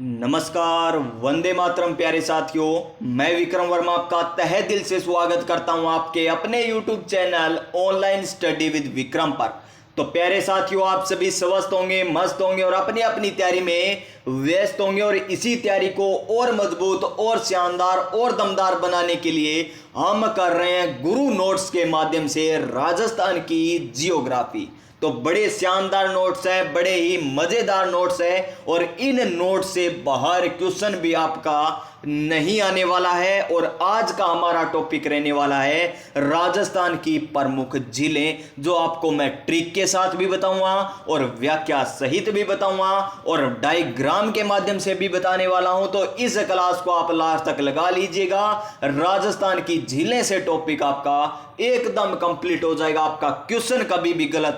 नमस्कार, वंदे मातरम प्यारे साथियों। मैं विक्रम वर्मा आपका तहे दिल से स्वागत करता हूं आपके अपने YouTube channel online study with Vikram पर। तो प्यारे साथियों, आप सभी स्वस्थ होंगे, मस्त होंगे और अपनी अपनी तैयारी में व्यस्त होंगे। और इसी तैयारी को और मजबूत और शानदार और दमदार बनाने के लिए हम कर रहे हैं गुरु नोट्स के माध्यम से राजस्थान की जियोग्राफी। तो बड़े शानदार नोट्स हैं, बड़े ही मजेदार नोट्स हैं और इन नोट्स से बाहर क्वेश्चन भी आपका नहीं आने वाला है। और आज का हमारा टॉपिक रहने वाला है राजस्थान की प्रमुख झीलें, जो आपको मैं ट्रिक के साथ भी बताऊंगा और व्याख्या सहित भी बताऊंगा और डायग्राम के माध्यम से भी बताने वाला हूं। तो इस क्लास को आप लास्ट तक लगा लीजिएगा। राजस्थान की झीलें से टॉपिक आपका एकदम कंप्लीट हो जाएगा, आपका क्वेश्चन कभी भी गलत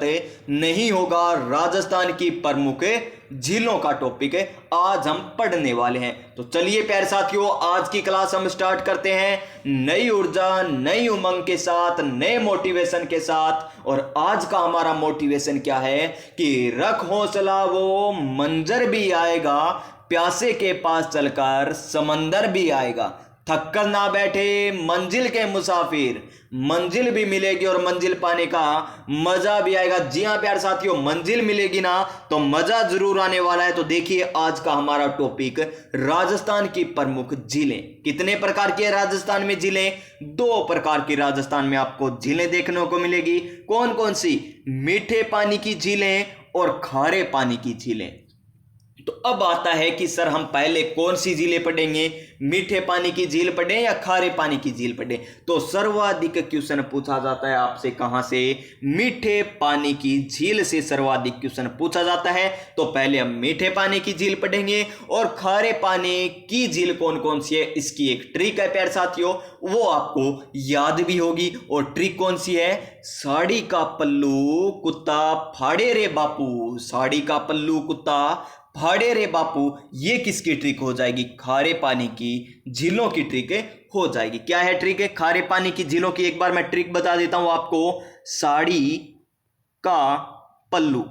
नहीं होगा। राजस्थान की प्रमुख झीलों का टॉपिक आज हम पढ़ने वाले हैं। तो चलिए प्यारे साथियों, आज की क्लास हम स्टार्ट करते हैं नई ऊर्जा, नई उमंग के साथ, नए मोटिवेशन के साथ। और आज का हमारा मोटिवेशन क्या है कि रख हौसला, वो मंजर भी आएगा, प्यासे के पास चलकर समंदर भी आएगा। थक कर ना बैठे मंजिल के मुसाफिर, मंजिल भी मिलेगी और मंजिल पाने का मजा भी आएगा। जी हाँ प्यारे साथियों, मंजिल मिलेगी ना तो मजा जरूर आने वाला है। तो देखिए आज का हमारा टॉपिक राजस्थान की प्रमुख झीलें। कितने प्रकार की है राजस्थान में झीलें? दो प्रकार की राजस्थान में आपको झीलें देखने को मिलेगी। कौन कौन सी? मीठे पानी की झीलें और खारे पानी की झीलें। तो अब आता है कि सर हम पहले कौन सी झीलें पढ़ेंगे, मीठे पानी की झील पढ़ें या खारे पानी की झील पढ़ें? तो सर्वाधिक क्वेश्चन पूछा जाता है आपसे कहां से? मीठे पानी की झील से सर्वाधिक क्वेश्चन पूछा जाता है। तो पहले हम मीठे पानी की झील पढ़ेंगे और खारे पानी की झील कौन कौन सी है इसकी एक ट्रिक है प्यारे साथियों, वो आपको याद भी होगी। और ट्रिक कौन सी है? साड़ी का पल्लू कुत्ता फाड़े रे बापू, साड़ी का पल्लू कुत्ता फाड़े रे बापू, ये किसकी ट्रिक हो जाएगी? खारे पानी की झीलों की ट्रिक हो जाएगी। क्या है ट्रिक है खारे पानी की झीलों की? एक बार मैं ट्रिक बता देता हूं आपको। साड़ी का पल्लू,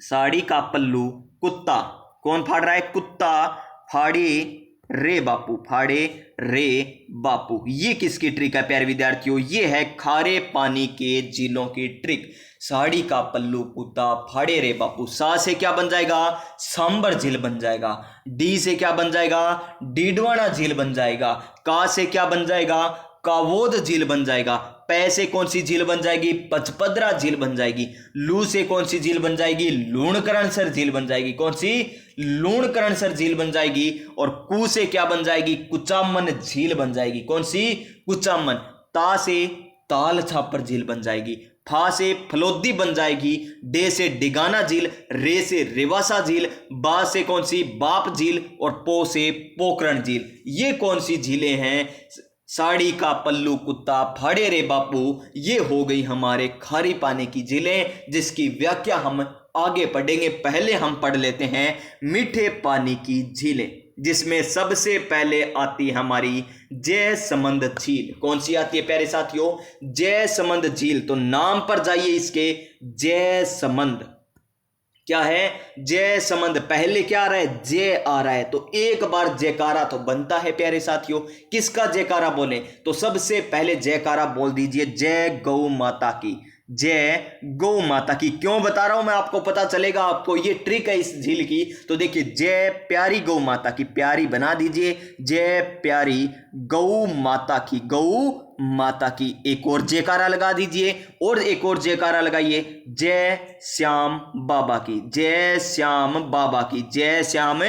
साड़ी का पल्लू कुत्ता, कौन फाड़ रहा है? कुत्ता फाड़े रे बापू, फाड़े रे बापू, ये किसकी ट्रिक है प्यारे विद्यार्थियों? ये है खारे पानी के झीलों की ट्रिक। साड़ी का पल्लू कुत्ता फाड़े रे बापू, सा से क्या बन जाएगा? सांबर झील बन जाएगा। डी से क्या बन जाएगा? डीडवाना झील बन जाएगा। का से क्या बन जाएगा? कावोद झील बन जाएगा। पै से कौन सी झील बन जाएगी? पचपदरा झील बन जाएगी। लू से कौन सी झील बन जाएगी? लूणकरणसर झील बन जाएगी। कौन सी? लूणकरणसर झील बन जाएगी। और कू से क्या बन जाएगी? कुचामन झील बन जाएगी। कौन सी? कुचामन। ता से ताल छापर झील बन जाएगी। फा से फलोदी बन जाएगी। डे से डिगाना झील। रे से रेवासा झील। बा से कौन सी? बाप झील। और पो से पोकरण झील। ये कौन सी झीलें हैं? साड़ी का पल्लू कुत्ता फाड़े रे बापू, ये हो गई हमारे खारी पानी की झीलें, जिसकी व्याख्या हम आगे पढ़ेंगे। पहले हम पढ़ लेते हैं मीठे पानी की झीलें, जिसमें सबसे पहले आती है हमारी जयसमंद झील। कौन सी आती है प्यारे साथियों? जयसमंद झील। तो नाम पर जाइए इसके, जयसमंद। क्या है? जयसमंद। पहले क्या आ रहा है? जय आ रहा है, तो एक बार जयकारा तो बनता है प्यारे साथियों। किसका जयकारा बोले? तो सबसे पहले जयकारा बोल दीजिए जय गौ माता की, जय गौ माता की। क्यों बता रहा हूं मैं आपको, पता चलेगा आपको। ये ट्रिक है इस झील की। तो देखिए, जय प्यारी गौ माता की, प्यारी बना दीजिए, जय प्यारी गौ माता की, गौ माता की। एक और जयकारा लगा दीजिए और एक और जयकारा लगाइए, जय श्याम बाबा की, जय श्याम बाबा की, जय श्याम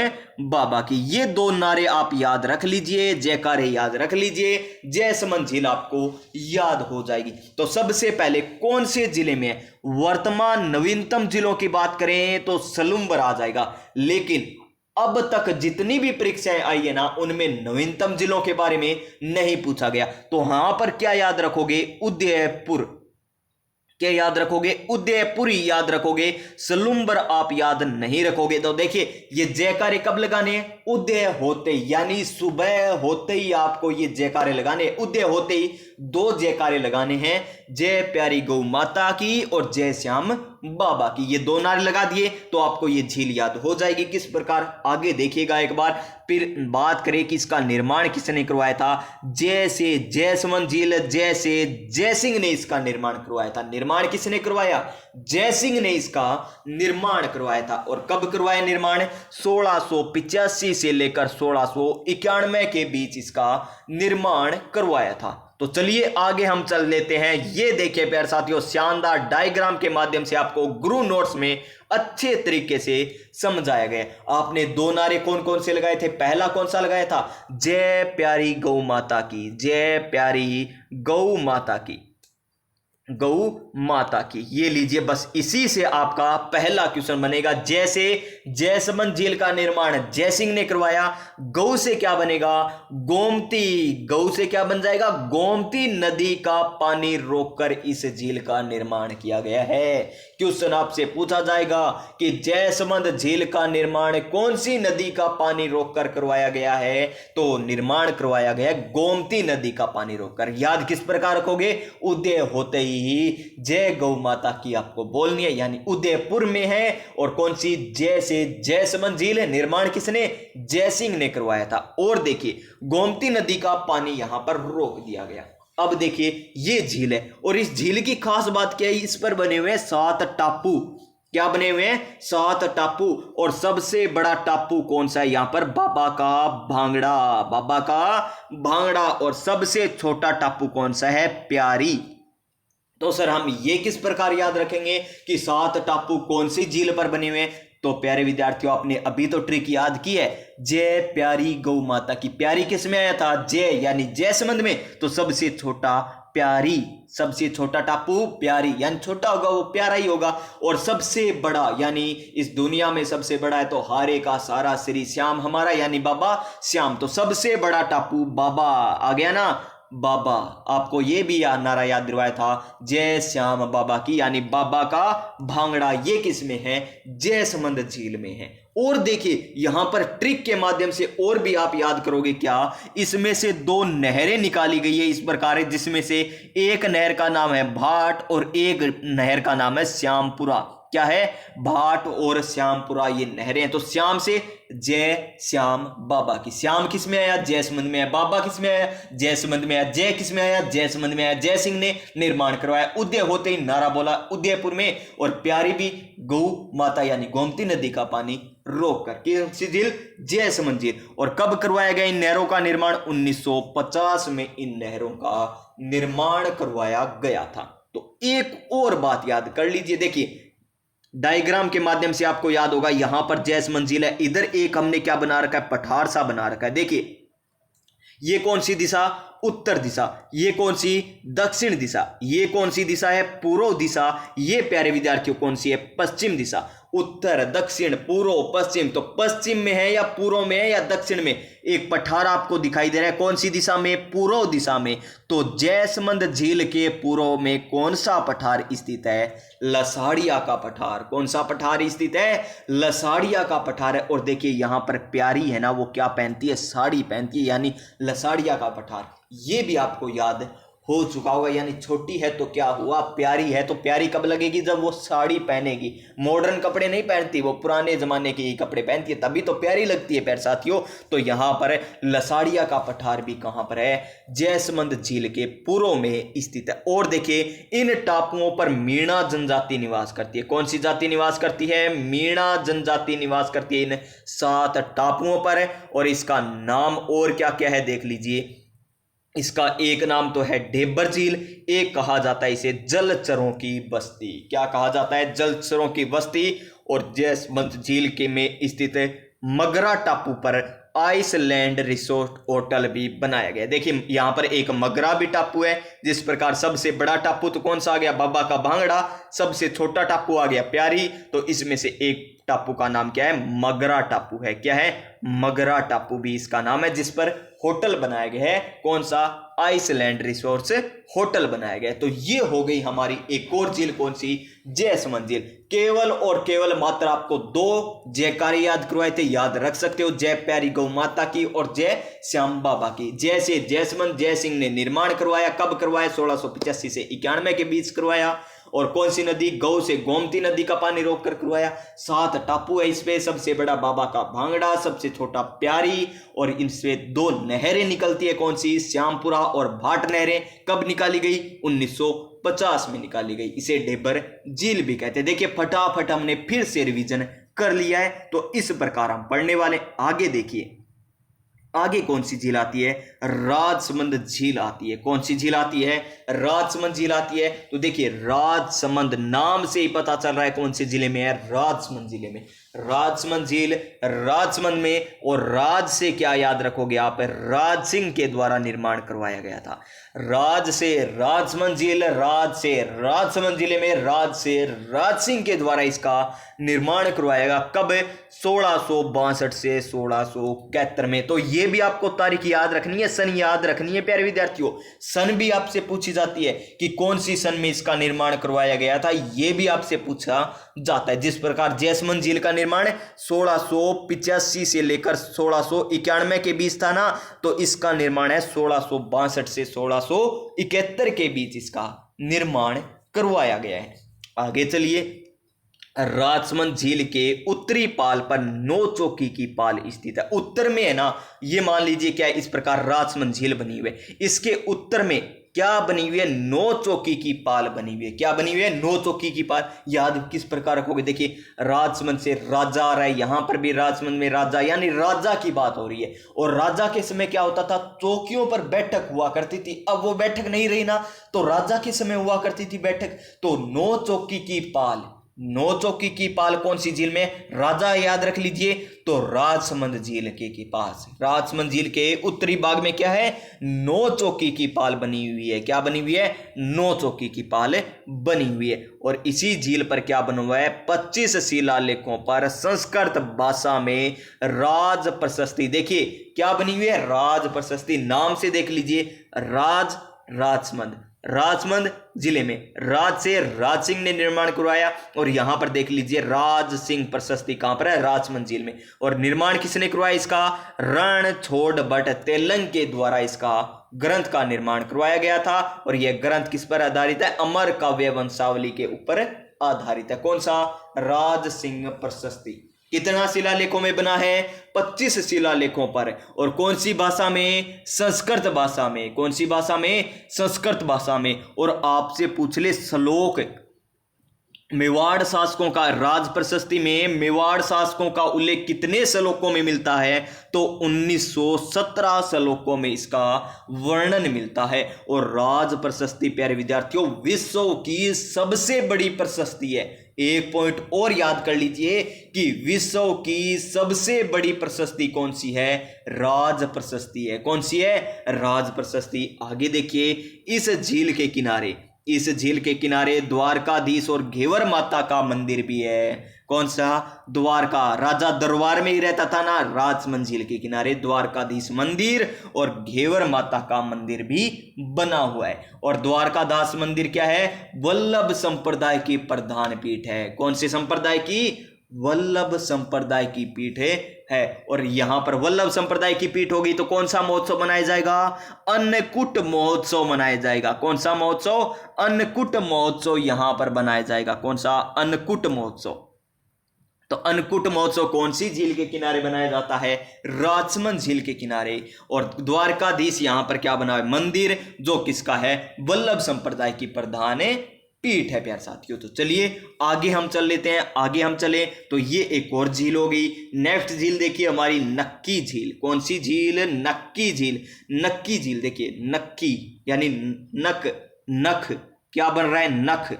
बाबा की। ये दो नारे आप याद रख लीजिए, जयकारे याद रख लीजिए, जयसमंद झील आपको याद हो जाएगी। तो सबसे पहले कौन से जिले में है? वर्तमान नवीनतम जिलों की बात करें तो सलुम्बर आ जाएगा। लेकिन अब तक जितनी भी परीक्षाएं आई है ना, उनमें नवीनतम जिलों के बारे में नहीं पूछा गया। तो वहां पर क्या याद रखोगे? उदयपुर। क्या याद रखोगे? उदयपुरी याद रखोगे, सलुम्बर आप याद नहीं रखोगे। तो देखिए, ये जयकारे कब लगाने हैं? उदय होते, यानी सुबह होते ही आपको ये जयकारे लगाने। उदय होते ही दो जयकारे लगाने हैं, जय प्यारी गौ माता की और जय श्याम बाबा की। ये दो नारे लगा दिए तो आपको ये झील याद हो जाएगी किस प्रकार। आगे देखिएगा एक बार, फिर बात करें कि इसका निर्माण किसने करवाया था। जैसे जयसमंद झील, जैसे जयसिंह ने इसका निर्माण करवाया था। निर्माण किसने करवाया? जयसिंह ने इसका निर्माण करवाया था। और कब करवाया निर्माण? 1685 से लेकर 1691 के बीच इसका निर्माण करवाया था। तो चलिए आगे हम चल लेते हैं। ये देखिए प्यारे साथियों, शानदार डायग्राम के माध्यम से आपको गुरु नोट्स में अच्छे तरीके से समझाया गया। आपने दो नारे कौन कौन से लगाए थे? पहला कौन सा लगाया था? जय प्यारी गौ माता की, जय प्यारी गौ माता की, गौ माता की। ये लीजिए, बस इसी से आपका पहला क्वेश्चन बनेगा। जैसे जयसमंद झील का निर्माण जयसिंह ने करवाया, गौ से क्या बनेगा? गोमती। गौ से क्या बन जाएगा? गोमती नदी का पानी रोककर इस झील का निर्माण किया गया है। क्वेश्चन आपसे पूछा जाएगा कि जयसमंद झील का निर्माण कौन सी नदी का पानी रोककर करवाया गया है? तो निर्माण करवाया गया गोमती नदी का पानी रोककर। याद किस प्रकार रखोगे? उदय होते ही जय गौ माता की आपको बोलनी है, यानी उदयपुर में है। और कौन सी? जय से जयसमंद झील है। निर्माण किसने? जयसिंह ने करवाया था। और देखिए गोमती नदी का पानी यहां पर रोक दिया गया। अब देखिए ये झील है, और इस झील की खास बात क्या है? इस पर बने हुए 7 टापू। क्या बने हुए हैं? 7 टापू। और सबसे बड़ा टापू कौन सा है यहां पर? बाबा का भांगड़ा, बाबा का भांगड़ा। और सबसे छोटा टापू कौन सा है? प्यारी। तो सर हम ये किस प्रकार याद रखेंगे कि 7 टापू कौन सी झील पर बने हुए हैं? तो प्यारे विद्यार्थियों, आपने अभी तो ट्रिक याद की है। जय प्यारी गौ माता की। प्यारी किस में आया था? जय यानी जयसमंद में। तो सबसे छोटा प्यारी, सबसे छोटा टापू प्यारी, यानी छोटा होगा वो प्यारा ही होगा। और सबसे बड़ा, यानी इस दुनिया में सबसे बड़ा है तो हारे का सारा श्री श्याम हमारा, यानी बाबा श्याम। तो सबसे बड़ा टापू बाबा आ गया ना, बाबा। आपको ये भी नारा याद दिलवाया था, जय श्याम बाबा की, यानी बाबा का भांगड़ा। ये किस में है? जयसमंद झील में है। और देखिए यहां पर ट्रिक के माध्यम से और भी आप याद करोगे क्या? इसमें से 2 नहरें निकाली गई है इस प्रकार है, जिसमें से एक नहर का नाम है भाट और एक नहर का नाम है श्यामपुरा। क्या है? भाट और श्यामपुरा, ये नहरें हैं। तो श्याम से जय श्याम बाबा की। श्याम किस में आया? जयसमंद में आया। बाबा किस में आया? जयसमंद में आया। जय किस में आया? जयसमंद में आया। जयसिंह ने निर्माण करवाया। उदय होते ही नारा बोला उदयपुर में। और प्यारी भी गौ माता यानी गोमती नदी का पानी रोक कर झील, जयसमंद झील। और कब करवाया गया इन नहरों का निर्माण? 1950 में इन नहरों का निर्माण करवाया गया था। तो एक और बात याद कर लीजिए। देखिए डायग्राम के माध्यम से आपको याद होगा, यहां पर जयसमंद झील है, इधर एक हमने क्या बना रखा है? पठार सा बना रखा है। देखिए ये कौन सी दिशा? उत्तर दिशा। ये कौन सी? दक्षिण दिशा। ये कौन सी दिशा है? पूर्व दिशा। ये प्यारे विद्यार्थियों कौन सी है? पश्चिम दिशा। उत्तर, दक्षिण, पूर्व, पश्चिम। तो पश्चिम में है या पूर्व में है या दक्षिण में? एक पठार आपको दिखाई दे रहा है, कौन सी दिशा में? पूर्व दिशा में। तो जयसमंद झील के पूर्व में कौन सा पठार स्थित है? लसाड़िया का पठार। कौन सा पठार स्थित है? लसाड़िया का पठार है। और देखिए यहां पर प्यारी है ना, वो क्या पहनती है? साड़ी पहनती है, यानी लसाड़िया का पठार। ये भी आपको याद हो चुका होगा, यानी छोटी है तो क्या हुआ? प्यारी है। तो प्यारी कब लगेगी? जब वो साड़ी पहनेगी। मॉडर्न कपड़े नहीं पहनती, वो पुराने जमाने के ही कपड़े पहनती है, तभी तो प्यारी लगती है प्यारे साथियों। तो यहां पर लसाड़िया का पठार भी कहां पर है? जयसमंद झील के पूर्व में स्थित है। और देखिए इन टापुओं पर मीणा जनजाति निवास करती है। कौन सी जाति निवास करती है? मीणा जनजाति निवास करती है इन 7 टापुओं पर। और इसका नाम और क्या क्या है देख लीजिए। इसका एक नाम तो है ढेबर झील, एक कहा जाता है इसे जलचरों की बस्ती। क्या कहा जाता है? जलचरों की बस्ती। और जयसमंद झील के में स्थित मगरा टापू पर आइसलैंड रिसोर्ट होटल भी बनाया गया। देखिए यहां पर एक मगरा भी टापू है। जिस प्रकार सबसे बड़ा टापू तो कौन सा आ गया? बाबा का भांगड़ा। सबसे छोटा टापू आ गया प्यारी। तो इसमें से एक टापू का नाम क्या है? मगरा टापू है। क्या है? मगरा टापू भी इसका नाम है, जिस पर होटल बनाया गया है। कौन सा? आइसलैंड रिसोर्ट से होटल बनाया गया है। तो ये हो गई हमारी एक और झील, कौन सी? जयसमंद झील। केवल और केवल मात्र आपको 2 जयकारे याद करवाए थे, याद रख सकते हो। जय प्यारी गौ माता की और जय श्याम बाबा की। जैसे जयसमंद जयसिंह ने निर्माण करवाया, कब करवाया? 1685 से 91 के बीच करवाया। और कौन सी नदी? गौ से गोमती नदी का पानी रोककर करवाया। 7 टापू है इसपे, सबसे बड़ा बाबा का भांगड़ा, सबसे छोटा प्यारी, और इनसे 2 नहरें निकलती है। कौन सी? श्यामपुरा और भाट नहरें। कब निकाली गई? 1950 में निकाली गई। इसे डेबर झील भी कहते हैं। देखिए फटाफट हमने फिर से रिवीजन कर लिया है, तो इस प्रकार हम पढ़ने वाले। आगे देखिए, आगे कौन सी झील आती है? राजसमंद झील आती है। कौन सी झील आती है? राजसमंद झील आती है। तो देखिए राजसमंद नाम से ही पता चल रहा है कौन से जिले में है? राजसमंद जिले में। राजसमंद झील राजसमंद में। और राज से क्या याद रखोगे आप? राज सिंह के द्वारा निर्माण करवाया गया था। राज से राजसमंद झील, राज से राजसमंद जिले में, राज से राज सिंह के द्वारा इसका निर्माण करवाया गया। कब? 1662 से 1671 में। तो ये भी आपको तारीख याद रखनी है, सन याद रखनी है प्यारे विद्यार्थियों। सन भी आपसे पूछी जाती है कि कौन सी सन में इसका निर्माण करवाया गया था, ये भी आपसे पूछा जाता है। जिस प्रकार जैसमंद झील का निर्माण 1685 से लेकर 1691 के बीच था ना, तो इसका निर्माण है 1662 से 1671 के बीच इसका निर्माण करवाया गया है। आगे चलिए, राजसमंद झील के उत्तरी पाल पर नौचौकी की पाल स्थित है। उत्तर में है ना, ये मान लीजिए क्या है, इस प्रकार राजसमंद झील बनी हुई है। इसके उत्तर में क्या बनी हुई है? नौचौकी की पाल बनी हुई है। क्या बनी हुई है? नौचौकी की पाल। याद किस प्रकार रखोगे? देखिए राजसमंद से राजा आ रहा है, यहां पर भी राजसमंद में राजा, यानी राजा की बात हो रही है। और राजा के समय क्या होता था? चौकियों पर बैठक हुआ करती थी। अब वो बैठक नहीं रही ना, तो राजा के समय हुआ करती थी बैठक। तो नौचौकी की पाल, नौचौकी की पाल कौन सी झील में? राजा याद रख लीजिए, तो राजसमंद झील के पास। राजसमंद झील के उत्तरी भाग में क्या है? नौचौकी की पाल बनी हुई है। क्या बनी हुई है? नौचौकी की पाल बनी हुई है। और इसी झील पर क्या बना हुआ है? 25 शिलालेखों पर संस्कृत भाषा में राज प्रशस्ति। देखिए क्या बनी हुई है? राज प्रशस्ति। नाम से देख लीजिए, राज, राजसमंद, राजसमंद जिले में राज से राज सिंह ने निर्माण करवाया। और यहां पर देख लीजिए राज सिंह प्रशस्ति कहां पर है? राजसमंद झील में। और निर्माण किसने करवाया इसका? रणछोड़ भट्ट तेलंग के द्वारा इसका ग्रंथ का निर्माण करवाया गया था। और यह ग्रंथ किस पर आधारित है? अमर काव्य वंशावली के ऊपर आधारित है। कौन सा? राज सिंह प्रशस्ति। कितना शिलालेखों में बना है? 25 शिलालेखों पर। और कौन सी भाषा में? संस्कृत भाषा में। कौन सी भाषा में? संस्कृत भाषा में। और आपसे पूछ ले श्लोक, मेवाड़ शासकों का, राज प्रशस्ति में मेवाड़ शासकों का उल्लेख कितने श्लोकों में मिलता है? तो 1917 श्लोकों में इसका वर्णन मिलता है। और राज प्रशस्ति प्यारे विद्यार्थियों विश्व की सबसे बड़ी प्रशस्ति है। एक पॉइंट और याद कर लीजिए कि विश्व की सबसे बड़ी प्रशस्ति कौन सी है? राज प्रशस्ति है। कौन सी है? राज प्रशस्ति। आगे देखिए, इस झील के किनारे, इस झील के किनारे द्वारकाधीश और घेवर माता का मंदिर भी है। कौन सा? द्वारका। राजा दरबार में ही रहता था ना। राजसमंद झील के किनारे द्वारकाधीश मंदिर और घेवर माता का मंदिर भी बना हुआ है। और द्वारकादास मंदिर क्या है? वल्लभ संप्रदाय की प्रधान पीठ है। कौन से संप्रदाय की? वल्लभ संप्रदाय की पीठ है। और यहां पर वल्लभ संप्रदाय की पीठ होगी तो कौन सा महोत्सव मनाया जाएगा? अन्नकूट महोत्सव मनाया जाएगा। कौन सा महोत्सव? अन्नकूट महोत्सव यहां पर बनाया जाएगा। कौन सा? अन्नकूट महोत्सव। तो अन्नकूट महोत्सव कौन सी झील के किनारे बनाया जाता है? राजसमंद झील के किनारे। और द्वारकाधीश यहां पर क्या बना है? मंदिर, जो किसका है? वल्लभ संप्रदाय की प्रधान पीठ है प्यारे साथियों। तो चलिए आगे हम चल लेते हैं। आगे हम चले तो ये एक और झील हो गई। नेक्स्ट झील देखिए हमारी नक्की झील। कौन सी झील? नक्की झील। नक्की झील देखिए, नक्की यानी नक, नख क्या बन रहा है? नख।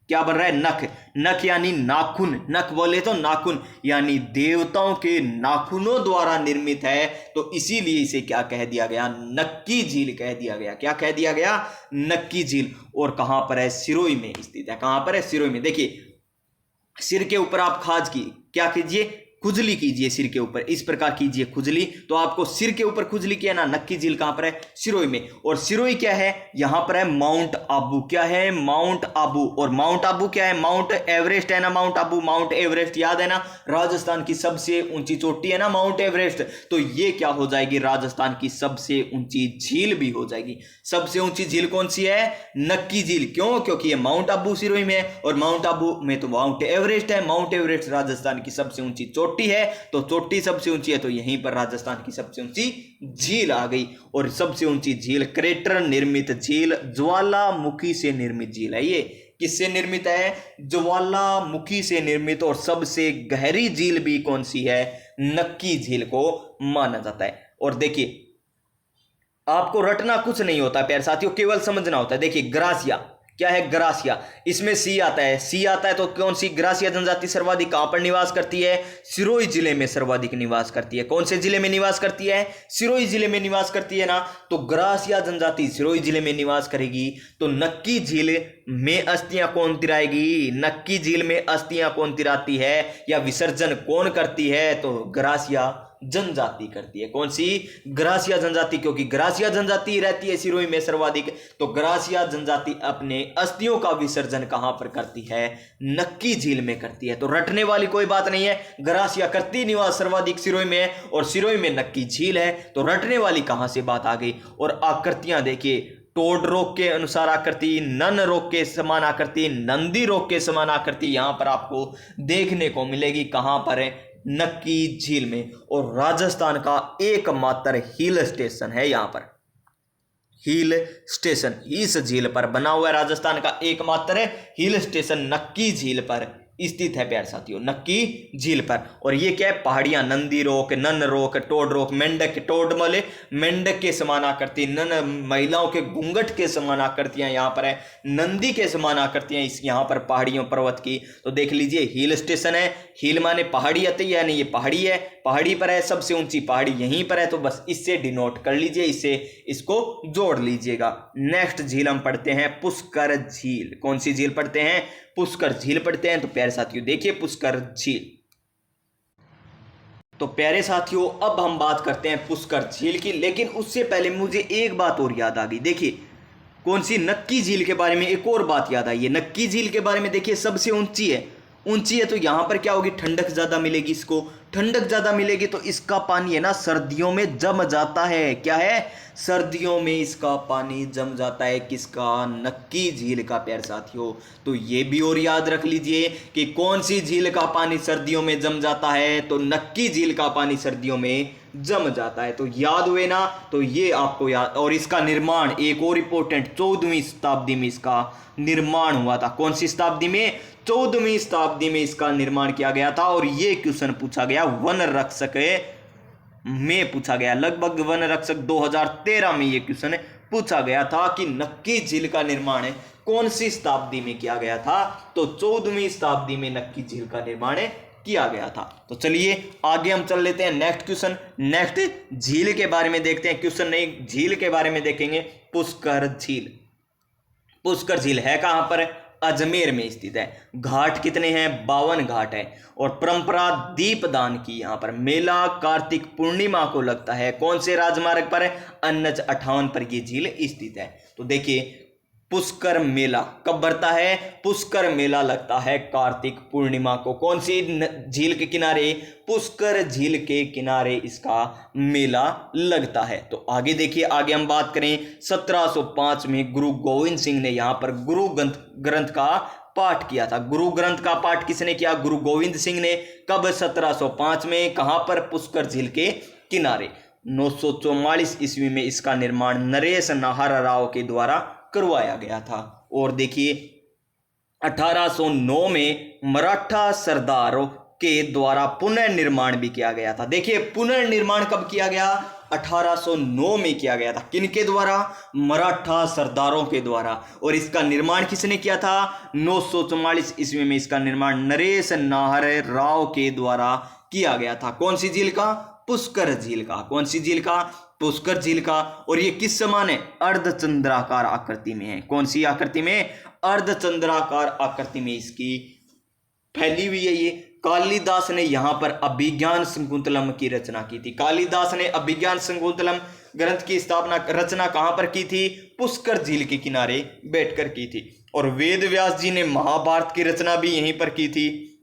क्या बन रहा है? नख। नख यानी नाखून। नख बोले तो नाखून, यानी देवताओं के नाखूनों द्वारा निर्मित है। तो इसीलिए इसे क्या कह दिया गया? नक्की झील कह दिया गया। क्या कह दिया गया? नक्की झील। और कहां पर है? सिरोही में स्थित है। कहां पर है? सिरोही में। देखिए सिर के ऊपर आप खाज की क्या कीजिए? खुजली कीजिए सिर के ऊपर, इस प्रकार कीजिए खुजली। तो आपको सिर के ऊपर खुजली किया ना, नक्की झील कहां पर है? सिरोही में। और सिरोही क्या है? यहां पर है माउंट आबू। क्या है? माउंट आबू। और माउंट आबू क्या है? माउंट एवरेस्ट है ना माउंट आबू। माउंट एवरेस्ट याद है ना, राजस्थान की सबसे ऊंची चोटी है ना माउंट एवरेस्ट। तो ये क्या हो जाएगी? राजस्थान की सबसे ऊंची झील भी हो जाएगी। सबसे ऊंची झील कौन सी है? नक्की झील। क्यों? क्योंकि ये माउंट आबू सिरोही में है, और माउंट आबू में तो माउंट एवरेस्ट है। माउंट एवरेस्ट राजस्थान की सबसे ऊंची चोटी है, तो चोटी सबसे ऊंची है, तो यहीं पर राजस्थान की सबसे ऊंची झील आ गई। और सबसे ऊंची झील क्रेटर निर्मित झील, ज्वालामुखी से निर्मित झील है। ये किससे निर्मित है? ज्वालामुखी से निर्मित। और सबसे गहरी झील भी कौन सी है? नक्की झील को माना जाता है। और देखिए, आपको रटना कुछ नहीं होता प्यारे साथियों, केवल समझना होता है। देखिए ग्रासिया, क्या है? ग्रासिया, इसमें सी आता है। सी आता है तो कौन सी? ग्रासिया जनजाति सर्वाधिक कहां पर निवास करती है? सिरोही जिले में सर्वाधिक निवास करती है। कौन से जिले में निवास करती है? सिरोही जिले में निवास करती है ना। तो ग्रासिया जनजाति सिरोही जिले में निवास करेगी। तो नक्की झील में अस्थियां कौन तिराएगी? नक्की झील में अस्थियां कौन तिराती है या विसर्जन कौन करती है? तो ग्रासिया जनजाति करती है। कौन सी? ग्रासिया जनजाति। क्योंकि ग्रासिया जनजाति रहती है सिरोही में सर्वाधिक, तो ग्रासिया जनजाति अपने अस्थियों का विसर्जन कहां पर करती है? नक्की झील में करती है। तो रटने वाली कोई बात नहीं है। ग्रासिया करती निवास सर्वाधिक सिरोही में है, और सिरोही में नक्की झील है, तो रटने वाली कहां से बात आ गई। और आकृतियां देखिए, टोड रोग के अनुसार आकृति, नन रोग के समान आकृति, नंदी रोग के समान आकृति यहां पर आपको देखने को मिलेगी। कहां पर है? नक्की झील में। और राजस्थान का एकमात्र हिल स्टेशन है यहां पर, हिल स्टेशन इस झील पर बना हुआ है। राजस्थान का एकमात्र हिल स्टेशन नक्की झील पर स्थित है प्यारे साथियों, नक्की झील पर। और ये क्या है? पहाड़ियां, नंदी रोक, नन रोक, टोड रोक, मेंढक, टोड मले मेंढक के समान आकृति, नन महिलाओं के घूंघट के समान आकृतियां यहाँ पर है, नंदी के समान आकृतियां इस यहाँ पर पहाड़ियों पर्वत की। तो देख लीजिए, हिल स्टेशन है, हिल माने पहाड़ी आती है, यानी ये पहाड़ी है, पहाड़ी पर है, सबसे ऊंची पहाड़ी यहीं पर है। तो बस इससे डिनोट कर लीजिए, इससे इसको जोड़ लीजिएगा। नेक्स्ट झील हम पढ़ते हैं पुष्कर झील। कौन सी झील पढ़ते हैं? पुष्कर झील पढ़ते हैं। तो प्यारे साथियों देखिए पुष्कर झील। तो प्यारे साथियों अब हम बात करते हैं पुष्कर झील की, लेकिन उससे पहले मुझे एक बात और याद आ गई। देखिए कौन सी? नक्की झील के बारे में एक और बात याद आई है। नक्की झील के बारे में देखिए, सबसे ऊंची है, ऊंची है तो यहां पर क्या होगी? ठंडक ज्यादा मिलेगी इसको, ठंडक ज्यादा मिलेगी तो इसका पानी है ना सर्दियों में जम जाता है। क्या है? सर्दियों में इसका पानी जम जाता है। किसका? नक्की झील का प्यारे साथियों। तो ये भी और याद रख लीजिए कि कौन सी झील का पानी सर्दियों में जम जाता है? तो नक्की झील का पानी सर्दियों में जम जाता है। तो याद हुए ना, तो ये आपको याद। और इसका निर्माण एक और इंपॉर्टेंट, 14वीं शताब्दी में इसका निर्माण हुआ था। कौन सी शताब्दी में? 14वीं शताब्दी में इसका निर्माण किया गया था। और ये क्वेश्चन पूछा गया वन रक्षक में पूछा गया, लगभग वन रक्षक 2013 में ये क्वेश्चन पूछा गया था कि नक्की झील का निर्माण है कौन सी शताब्दी में किया गया था? तो 14वीं शताब्दी में नक्की झील का निर्माण किया गया था। तो चलिए आगे हम चल लेते हैं नेक्स्ट क्वेश्चन। नेक्स्ट झील के बारे में देखते हैं, क्वेश्चन नहीं झील के बारे में देखेंगे। पुष्कर झील। पुष्कर झील है कहां पर? अजमेर में स्थित है। घाट कितने हैं? 52 घाट है। और परंपरा दीपदान की यहाँ पर मेला कार्तिक पूर्णिमा को लगता है। कौन से राजमार्ग पर? NH 58 पर ये झील स्थित है। तो देखिए पुष्कर मेला कब बढ़ता है? पुष्कर मेला लगता है कार्तिक पूर्णिमा को। कौन सी झील के किनारे? पुष्कर झील के किनारे इसका मेला लगता है। तो आगे देखिए, आगे हम बात करें 1705 में गुरु गोविंद सिंह ने यहाँ पर गुरु ग्रंथ का पाठ किया था। गुरु ग्रंथ का पाठ किसने किया? गुरु गोविंद सिंह ने। कब? 1705 में। कहां पर? पुष्कर झील के किनारे। 944 ईस्वी में इसका निर्माण नरेश नाहर राव के द्वारा करवाया गया था। और देखिए 1809 में मराठा सरदारों के द्वारा पुनर्निर्माण भी किया गया था। देखिए पुनर्निर्माण कब किया गया? 1809 में किया गया था। किनके द्वारा? मराठा सरदारों के द्वारा। और इसका निर्माण किसने किया था? 944 ईस्वी में इसका निर्माण नरेश नाहर राव के द्वारा किया गया था। कौन सी झील का? पुष्कर झील का। कौन सी झील का? पुष्कर झील का। और ये किस समान है? अर्धचंद्राकार आकृति में है। कौन सी आकृति में? अर्धचंद्राकार आकृति में इसकी फैली हुई है ये। कालिदास ने यहाँ पर अभिज्ञान शकुंतलम की रचना की थी। कालिदास ने अभिज्ञान शकुंतलम ग्रंथ की रचना कहाँ पर की थी? पुष्कर झील के किनारे बैठकर की थी। और वेद व्यास जी ने महाभारत की रचना भी यहीं पर की थी।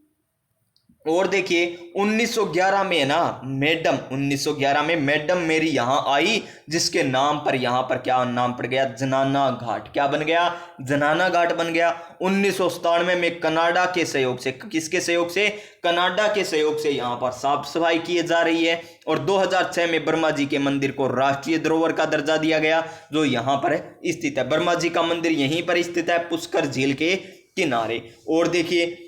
और देखिए 1911 में है ना मैडम, 1911 में मैडम मेरी यहाँ आई, जिसके नाम पर यहाँ पर क्या नाम पड़ गया? जनाना घाट। क्या बन गया? जनाना घाट बन गया। 1997 में कनाडा के सहयोग से, किसके सहयोग से? कनाडा के सहयोग से यहाँ पर साफ सफाई की जा रही है। और 2006 में ब्रह्मा जी के मंदिर को राष्ट्रीय धरोहर का दर्जा दिया गया, जो यहाँ पर स्थित है। ब्रह्मा जी का मंदिर यहीं पर स्थित है, पुष्कर झील के किनारे। और देखिए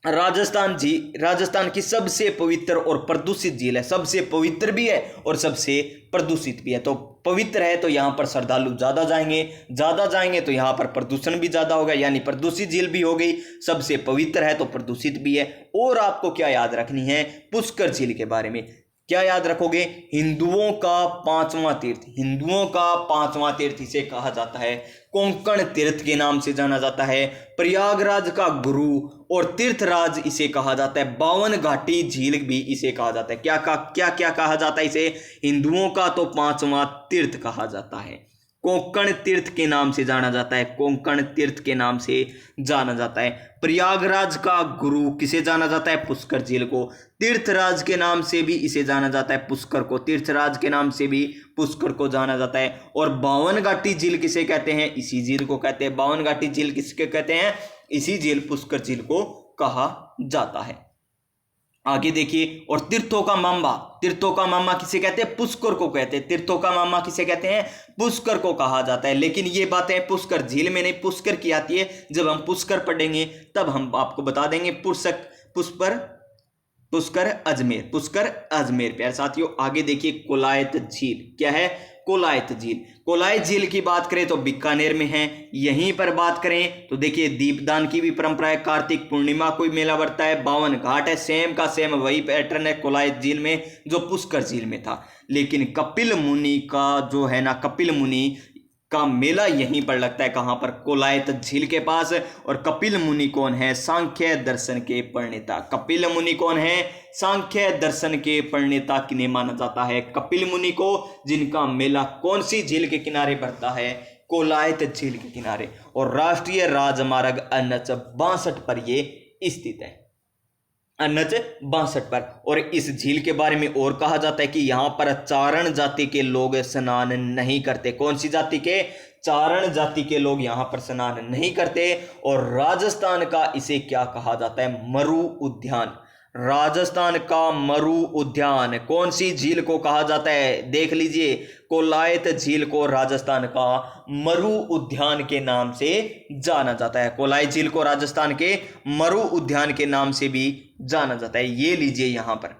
राजस्थान की सबसे पवित्र और प्रदूषित झील है। सबसे पवित्र भी है और सबसे प्रदूषित भी है। तो पवित्र है तो यहाँ पर श्रद्धालु ज़्यादा जाएंगे तो यहाँ पर प्रदूषण भी ज़्यादा होगा, यानी प्रदूषित झील भी हो गई। सबसे पवित्र है तो प्रदूषित भी है। और आपको क्या याद रखनी है पुष्कर झील के बारे में? क्या याद रखोगे? हिंदुओं का पांचवा तीर्थ, हिंदुओं का पांचवा तीर्थ इसे कहा जाता है। कोंकण तीर्थ के नाम से जाना जाता है। प्रयागराज का गुरु और तीर्थराज इसे कहा जाता है। 52 घाटी झील भी इसे कहा जाता है। क्या कहा जाता है इसे? हिंदुओं का तो पांचवा तीर्थ कहा जाता है। कोंकण तीर्थ के नाम से जाना जाता है। कोंकण तीर्थ के नाम से जाना जाता है। प्रयागराज का गुरु किसे जाना जाता है? पुष्कर झील को। तीर्थराज के नाम से भी इसे जाना जाता है, पुष्कर को। तीर्थराज के नाम से भी पुष्कर को जाना जाता है। और 52 घाटी झील किसे कहते हैं? इसी झील को कहते हैं। 52 घाटी झील किसके कहते हैं? इसी झील पुष्कर झील को कहा जाता है। आगे देखिए, और तीर्थों का मामा किसे कहते हैं? पुष्कर को कहते हैं। तीर्थों का मामा किसे कहते हैं? पुष्कर को कहा जाता है। लेकिन ये बातें पुष्कर झील में नहीं, पुष्कर की आती है। जब हम पुष्कर पढ़ेंगे तब हम आपको बता देंगे। पुष्कर अजमेर। प्यारे साथियों आगे देखिए, कोलायत झील क्या है? कोलायत झील की बात करें तो बीकानेर में है। यहीं पर बात करें तो देखिए दीपदान की भी परंपरा है। कार्तिक पूर्णिमा को मेला बढ़ता है। 52 घाट है। सेम का सेम वही पैटर्न है कोलायत झील में जो पुष्कर झील में था। लेकिन कपिल मुनि का जो है ना, कपिल मुनि का मेला यहीं पर लगता है। कहाँ पर? कोलायत झील के पास। और कपिल मुनि कौन है? सांख्य दर्शन के प्रणेता। कपिल मुनि कौन है? सांख्य दर्शन के प्रणेता किन्हें माना जाता है? कपिल मुनि को, जिनका मेला कौन सी झील के किनारे बढ़ता है? कोलायत झील के किनारे। और राष्ट्रीय राजमार्ग NH 62 पर ये स्थित है। NH 62 पर। और इस झील के बारे में और कहा जाता है कि यहाँ पर चारण जाति के लोग स्नान नहीं करते। कौन सी जाति के? चारण जाति के लोग यहाँ पर स्नान नहीं करते। और राजस्थान का इसे क्या कहा जाता है? मरु उद्यान। राजस्थान का मरु उद्यान कौन सी झील को कहा जाता है? देख लीजिए, कोलायत झील को राजस्थान का मरु उद्यान के नाम से जाना जाता है। कोलायत झील को राजस्थान के मरु उद्यान के नाम से भी जाना जाता है। ये लीजिए, यहां पर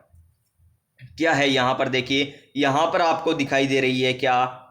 क्या है? यहां पर देखिए, यहां पर आपको दिखाई दे रही है क्या?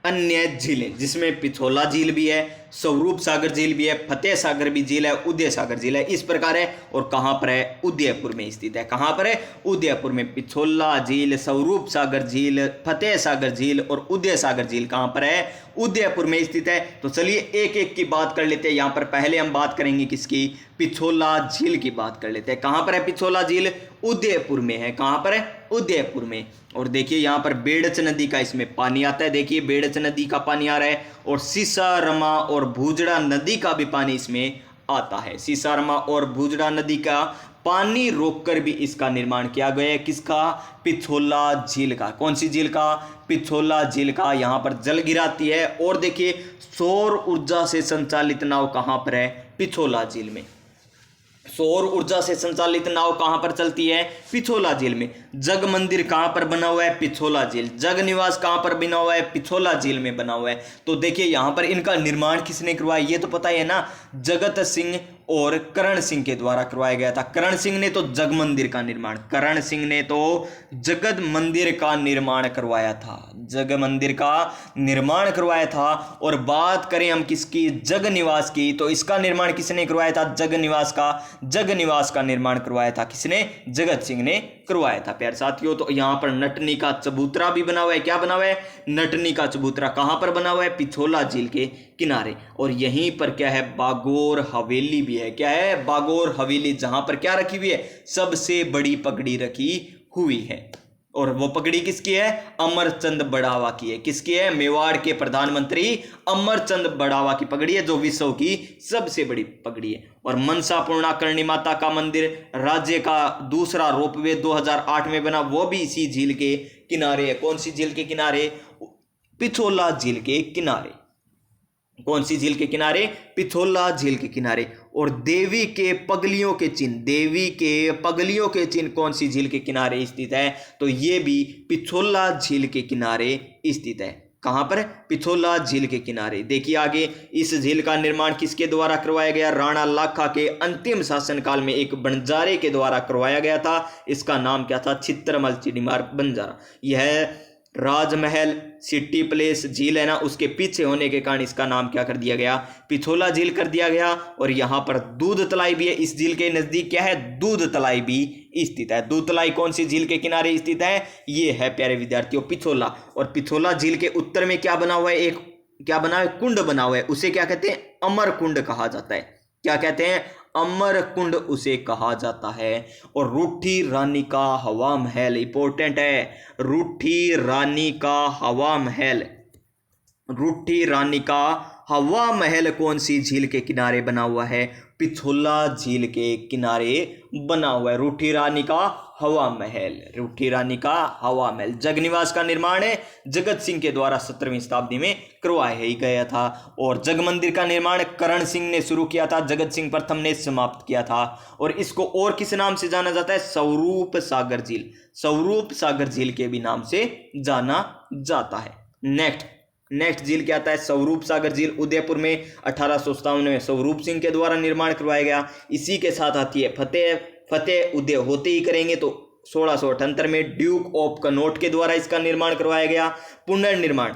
अन्य झीलें, जिसमें पिछोला झील भी है, स्वरूप सागर झील भी है, फतेह सागर भी झील है, उदय सागर झील है। इस प्रकार है। और कहाँ पर है? उदयपुर में स्थित है। कहाँ पर है? उदयपुर में। पिछोला झील, स्वरूप सागर झील, फतेह सागर झील और उदय सागर झील कहाँ पर है? उदयपुर में स्थित है। तो चलिए एक एक की बात कर लेते हैं। यहाँ पर पहले हम बात करेंगे किसकी? पिछोला झील की बात कर लेते हैं। कहाँ पर है पिछोला झील? उदयपुर में है। कहाँ पर है? उदयपुर में। और देखिए यहाँ पर बेड़च नदी का इसमें पानी आता है। देखिए बेड़च नदी का पानी आ रहा है। और सीसारमा और भूजड़ा नदी का भी पानी इसमें आता है। सीसारमा और भूजड़ा नदी का पानी रोककर भी इसका निर्माण किया गया है। किसका? पिछोला झील का। कौन सी झील का? पिछोला झील का। यहाँ पर जल गिराती है। और देखिए सौर ऊर्जा से संचालित नाव कहाँ पर है? पिछोला झील में। सौर ऊर्जा से संचालित नाव कहां पर चलती है? पिछोला झील में। जग मंदिर कहां पर बना हुआ है? पिछोला झील। जग निवास कहां पर बना हुआ है? पिछोला झील में बना हुआ है। तो देखिए यहां पर इनका निर्माण किसने करवाया? ये तो पता है ना, जगत सिंह और करण सिंह के द्वारा करवाया गया था। करण सिंह ने तो जग मंदिर का निर्माण, करण सिंह ने तो जगत मंदिर का निर्माण करवाया था। जग मंदिर का निर्माण करवाया था। और बात करें हम किसकी? जग निवास की, तो इसका निर्माण किसने करवाया था? जग निवास का निर्माण करवाया था किसने? जगत सिंह ने करवाया था। प्यारे साथियों तो यहाँ पर नटनी का चबूतरा भी बना हुआ है। क्या बना हुआ है? नटनी का चबूतरा। कहाँ पर बना हुआ है? पिछोला झील के किनारे। और यहीं पर क्या है? बागोर हवेली भी भी है। क्या है? बागोर हवेली, जहां पर क्या रखी हुई है? सबसे बड़ी पगड़ी रखी हुई है। और वो पगड़ी किसकी है? अमरचंद बड़ावा की है। किसकी है? मेवाड़ के प्रधानमंत्री अमरचंद बड़ावा की पगड़ी है, जो विश्व की सबसे बड़ी पगड़ी है। और मनसा पूर्णाकर्णी माता का मंदिर, राज्य का दूसरा रोपवे 2008 में बना, वो भी इसी झील के किनारे है। कौन सी झील के किनारे? पिछोला झील के किनारे। कौन सी झील के किनारे? पिछोला झील के किनारे। और देवी के पगलियों के चिन्ह, देवी के पगलियों के चिन्ह कौन सी झील के किनारे स्थित है? तो ये भी पिछोला झील के किनारे स्थित है। कहां पर? पिछोला झील के किनारे। देखिए आगे, इस झील का निर्माण किसके द्वारा करवाया गया? राणा लाखा के अंतिम शासनकाल में एक बंजारे के द्वारा करवाया गया था। इसका नाम क्या था? चित्रमल चिड़ीमार बंजारा। यह राजमहल सिटी प्लेस झील है ना, उसके पीछे होने के कारण इसका नाम क्या कर दिया गया? पिछोला झील कर दिया गया। और यहां पर दूध तलाई भी है। इस झील के नजदीक क्या है? दूध तलाई भी स्थित है। दूध तलाई कौन सी झील के किनारे स्थित है? ये है प्यारे विद्यार्थियों पिछोला। और पिछोला झील के उत्तर में क्या बना हुआ है? एक क्या बना है? कुंड बना हुआ है। उसे क्या कहते हैं? अमर कुंड कहा जाता है। क्या कहते हैं? अमर कुंड उसे कहा जाता है। और रूठी रानी का हवा महल, इंपॉर्टेंट है, रूठी रानी का हवा महल। रूठी रानी का हवा महल कौन सी झील के किनारे बना हुआ है? पिछोला झील के किनारे बना हुआ है रूठी रानी का हवा महल। रूठी रानी का हवा महल। जगनिवास का निर्माण है जगत सिंह के द्वारा 17वीं शताब्दी में करवाया ही गया था। और जग मंदिर का निर्माण करण सिंह ने शुरू किया था, जगत सिंह प्रथम ने समाप्त किया था। और इसको और किस नाम से जाना जाता है? स्वरूप सागर झील। स्वरूप सागर झील के भी नाम से जाना जाता है। नेक्स्ट झील क्या आता है? स्वरूप सागर झील उदयपुर में 1857 में स्वरूप सिंह के द्वारा निर्माण करवाया गया। इसी के साथ आती है फतेह उदय होते ही करेंगे तो 1678 में ड्यूक ऑफ कनॉट के द्वारा इसका निर्माण करवाया गया। पुनर्निर्माण,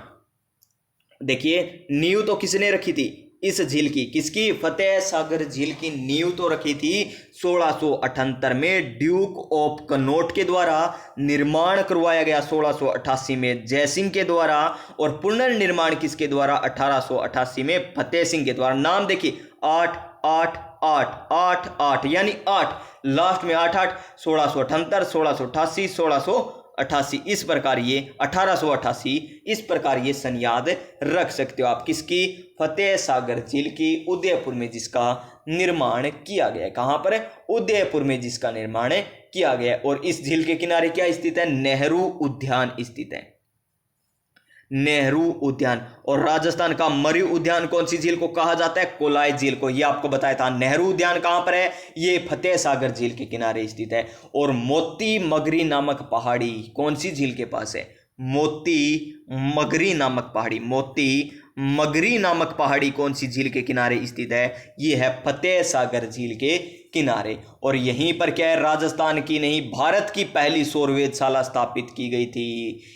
देखिए नींव तो किसने रखी थी इस झील की? किसकी? फतेह सागर झील की नींव तो रखी थी 1678 में ड्यूक ऑफ कनॉट के द्वारा। निर्माण करवाया गया 1688 में जयसिंह के द्वारा। और पुनर्निर्माण किसके द्वारा? 1888 में फतेह सिंह के द्वारा। नाम देखिए 8 8 8 8 8 यानी 8 लास्ट में 8 8 1678 1688 1688 इस प्रकार ये 1888 इस प्रकार ये सन याद रख सकते हो आप। किसकी? फतेह सागर झील की, उदयपुर में जिसका निर्माण किया गया है। कहां पर? उदयपुर में जिसका निर्माण किया गया है। और इस झील के किनारे क्या स्थित है? नेहरू उद्यान स्थित है। नेहरू उद्यान। और राजस्थान का मरी उद्यान कौन सी झील को कहा जाता है? कोलाई झील को। ये आपको बताया था। नेहरू उद्यान कहां पर है? ये फतेह सागर झील के किनारे स्थित है। और मोती मगरी नामक पहाड़ी कौन सी झील के पास है? मोती मगरी नामक पहाड़ी। मोती मगरी नामक पहाड़ी कौन सी झील के किनारे स्थित है? ये है फतेह सागर झील के किनारे। और यहीं पर क्या है? राजस्थान की नहीं भारत की पहली सौर वेधशाला स्थापित की गई थी।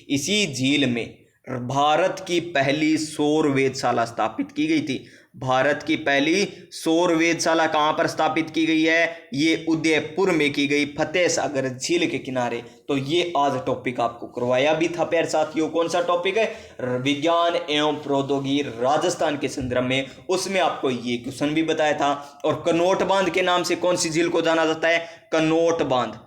इसी झील में भारत की पहली सौर वेधशाला स्थापित की गई थी। भारत की पहली सौर वेधशाला कहां पर स्थापित की गई है? ये उदयपुर में की गई, फतेह सागर झील के किनारे। तो ये आज टॉपिक आपको करवाया भी था प्यारे साथियों। कौन सा टॉपिक है? विज्ञान एवं प्रौद्योगिकी राजस्थान के संदर्भ में। उसमें आपको ये क्वेश्चन भी बताया था। और कनॉट बांध के नाम से कौन सी झील को जाना जाता है? कनॉट बांध,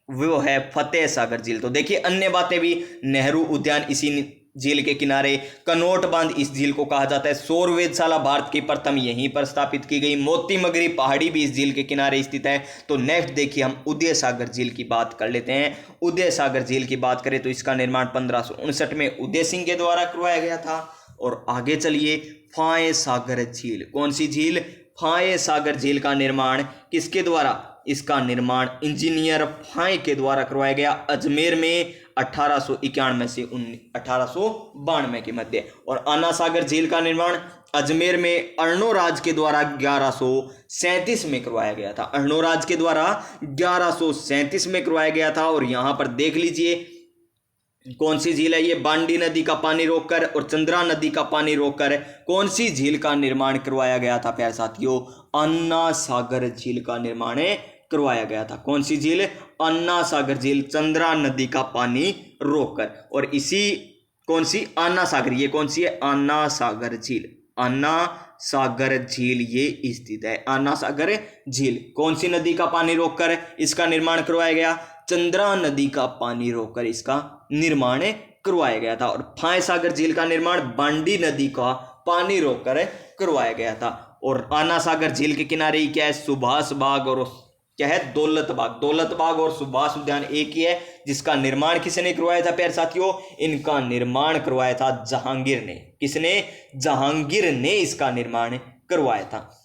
वो है फतेह सागर झील। तो देखिए अन्य बातें भी, नेहरू उद्यान इसी झील के किनारे, कनॉट बांध इस झील को कहा जाता है, सौर वेधशाला भारत की प्रथम यहीं पर स्थापित की गई, मोती मगरी पहाड़ी भी इस झील के किनारे स्थित है। तो नेक्स्ट देखिए हम उदय सागर झील की बात कर लेते हैं। उदय सागर झील की बात करें तो इसका निर्माण 1559 में उदय सिंह के द्वारा करवाया गया था। और आगे चलिए, फाय सागर झील, कौन सी झील? फाय सागर झील का निर्माण किसके द्वारा? इसका निर्माण इंजीनियर फाय के द्वारा करवाया गया अजमेर में 1891 से 1892 के मध्य। और आना सागर झील का निर्माण अजमेर में अर्णोराज के द्वारा 1137 में करवाया गया था। अर्णोराज के द्वारा 1137 में करवाया गया था। और यहां पर देख लीजिए कौन सी झील है ये? बांडी नदी का पानी रोककर और चंद्रा नदी का पानी रोककर कौन सी झील का निर्माण करवाया गया था प्यारे साथियों? अन्ना सागर झील का निर्माण करवाया गया था। कौन सी झील? अन्ना सागर झील, चंद्रा नदी का पानी रोककर। और इसी कौन सी? अन्ना सागर, ये कौन सी है? अन्ना सागर झील, अन्ना सागर झील ये स्थित है। आना सागर झील कौन सी नदी का पानी रोककर इसका निर्माण करवाया गया? चंद्रा नदी का पानी रोककर इसका निर्माण करवाया गया था। और फाय सागर झील का निर्माण बांडी नदी का पानी रोककर करवाया गया था। और आना सागर झील के किनारे क्या है? सुभाष बाग और क्या है? दौलत बाग। दौलत बाग और सुभाष उद्यान एक ही है। जिसका निर्माण किसने करवाया था प्यारे साथियों? इनका निर्माण करवाया था जहांगीर ने। किसने? जहांगीर ने इसका निर्माण करवाया था।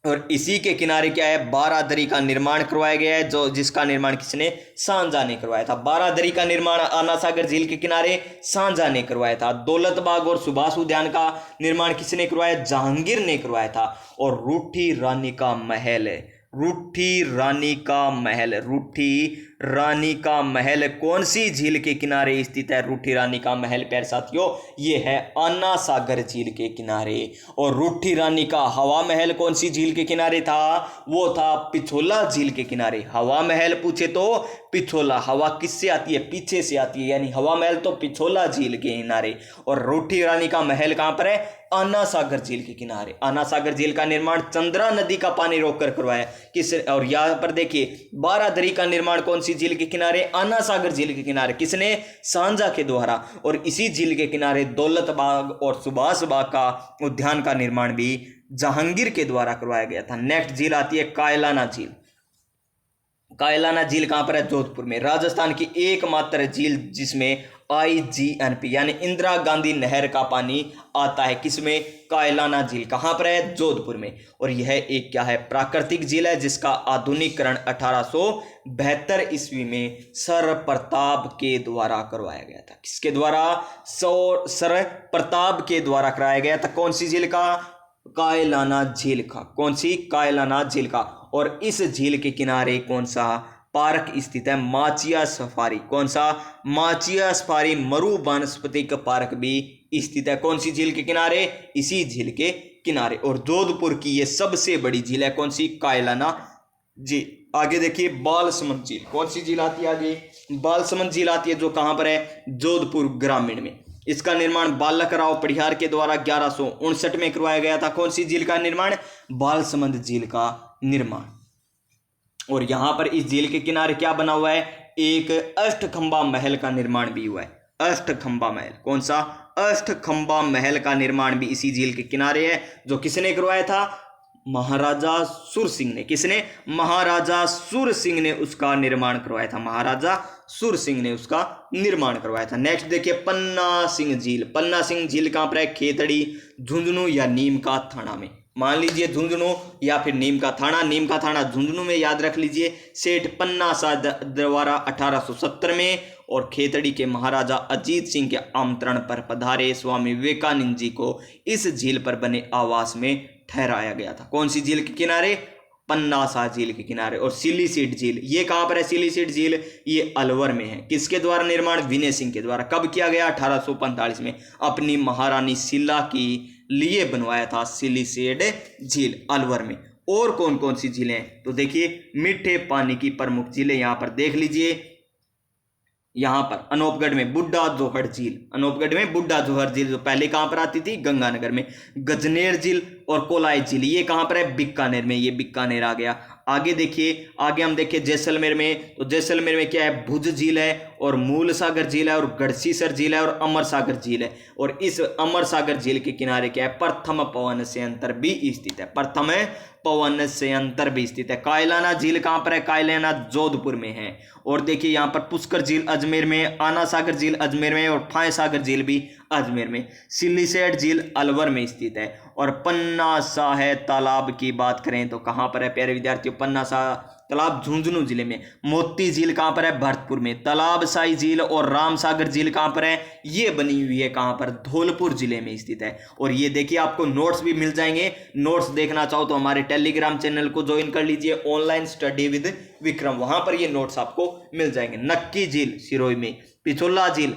और इसी के किनारे क्या है? बारादरी का निर्माण करवाया गया है, जो जिसका निर्माण किसने? सांझा ने करवाया था। बारादरी का निर्माण आना सागर झील के किनारे सांझा ने करवाया था। दौलत बाग और सुभाष उद्यान का निर्माण किसने करवाया? जहांगीर ने करवाया था। और रूठी रानी का महल है, रूठी रानी का महल, रूठी रानी का महल कौन सी झील के किनारे स्थित है? रूठी रानी का महल प्यारे साथियों ये है आना सागर झील के किनारे। और रूठी रानी का हवा महल कौन सी झील के किनारे था? वो था पिछोला झील के किनारे। हवा महल पूछे तो पिछोला। हवा किससे आती है? पीछे से आती है, यानी हवा महल तो पिछोला झील के किनारे। और रूठी रानी का महल कहां पर है? आना सागर झील के किनारे। आना सागर झील का निर्माण चंद्रा नदी का पानी रोककर करवाया किस? और यहां पर देखिए बारादरी का निर्माण कौन सी झील के किनारे? आना सागर झील के किनारे। किसने? सांझा के द्वारा। और इसी झील के किनारे दौलत बाग और सुभाष बाग का उद्यान का निर्माण भी जहांगीर के द्वारा करवाया गया था। नेक्स्ट झील आती है कायलाना झील। कायलाना झील कहां पर है? जोधपुर में। राजस्थान की एकमात्र झील जिसमें IGNP यानी इंदिरा गांधी नहर का पानी आता है। किसमें? कायलाना झील। कहां पर है? जोधपुर में। और यह एक क्या है? प्राकृतिक झील है, जिसका आधुनिकीकरण 1872 ईस्वी में सर प्रताप के द्वारा करवाया गया था। किसके द्वारा? सर प्रताप के द्वारा कराया गया था। कौन सी झील का? कायलाना झील का। कौन सी? कायलाना झील का। और इस झील के किनारे कौन सा पार्क स्थित है? माचिया सफारी। कौन सा? माचिया सफारी मरु वानस्पतिक पार्क भी स्थित है। कौन सी झील के किनारे? इसी झील के किनारे। और जोधपुर की ये सबसे बड़ी झील है। कौन सी? कायलाना झील। आगे देखिए बालसमंद झील। कौन सी झील आती है आगे? बालसमंद झील आती है, जो कहां पर है? जोधपुर ग्रामीण में। इसका निर्माण बालक राव पढ़ियार के द्वारा 1159 में करवाया गया था। कौन सी झील का निर्माण? बालसमंद झील का निर्माण। और यहां पर इस झील के किनारे क्या बना हुआ है? एक अष्टखंबा महल का निर्माण भी हुआ है। अष्टखंबा महल। कौन सा? अष्टखंबा महल का निर्माण भी इसी झील के किनारे है, जो किसने करवाया था? महाराजा सुरसिंह ने। किसने? महाराजा सुरसिंह ने उसका निर्माण करवाया था। महाराजा सुरसिंह ने उसका निर्माण करवाया था। नेक्स्ट देखिए पन्ना सिंह झील। पन्ना सिंह झील कहां पर है? खेतड़ी, झुंझुनू या नीम का थाना में। मान लीजिए झुंझुनू या फिर नीम का थाना। नीम का थाना झुंझुनू में याद रख लीजिए। सेठ पन्ना शाह द्वारा 1870 में। और खेतड़ी के महाराजा अजीत सिंह के आमंत्रण पर पधारे स्वामी विवेकानंद जी को इस झील पर बने आवास में ठहराया गया था। कौन सी झील के किनारे? पन्ना शाह झील के किनारे। और सिलीसीट झील ये कहां पर है? सिलीसीट झील ये अलवर में है। किसके द्वारा निर्माण? विनय सिंह के द्वारा। कब किया गया? 1845 में। अपनी महारानी शीला की लिए बनवाया था सिलीसीट झील अलवर में। और कौन कौन सी झीलें? तो देखिए मीठे पानी की प्रमुख झीलें यहां पर देख लीजिए। यहां पर अनूपगढ़ में बुड्ढा जोहड़ झील। अनूपगढ़ में बुड्ढा जोहड़ झील जो पहले कहां पर आती थी? गंगानगर में। गजनेर झील और कोलाई झील ये कहां पर है? बीकानेर में। ये बीकानेर आ गया। आगे देखिए, आगे हम देखें जैसलमेर में। तो जैसलमेर में क्या है? भुज झील है और मूल सागर झील है और गढ़सीसर झील है और अमर सागर झील है। और इस अमर सागर झील के किनारे क्या है? प्रथम पवन संयंत्र भी स्थित है। प्रथम पवन संयंत्र भी स्थित है। कायलाना झील कहां पर है? कायलाना जोधपुर में है। और देखिए यहां पर पुष्कर झील अजमेर में, आना सागर झील अजमेर में और फाय सागर झील भी अजमेर में। सिलीसेट झील अलवर में स्थित है। और पन्ना शाह तालाब की बात करें तो कहां पर है प्यारे विद्यार्थियों? पन्ना शाह तालाब झुंझुनू जिले में। मोती झील कहां पर है? भरतपुर में। तालाब शाही झील और राम सागर झील कहां पर है? ये बनी हुई है कहां पर? धौलपुर जिले में स्थित है। और ये देखिए आपको नोट्स भी मिल जाएंगे। नोट्स देखना चाहो तो हमारे टेलीग्राम चैनल को ज्वाइन कर लीजिए, ऑनलाइन स्टडी विद विक्रम। वहां पर ये नोट्स आपको मिल जाएंगे। नक्की झील सिरोही में, पिछोला झील,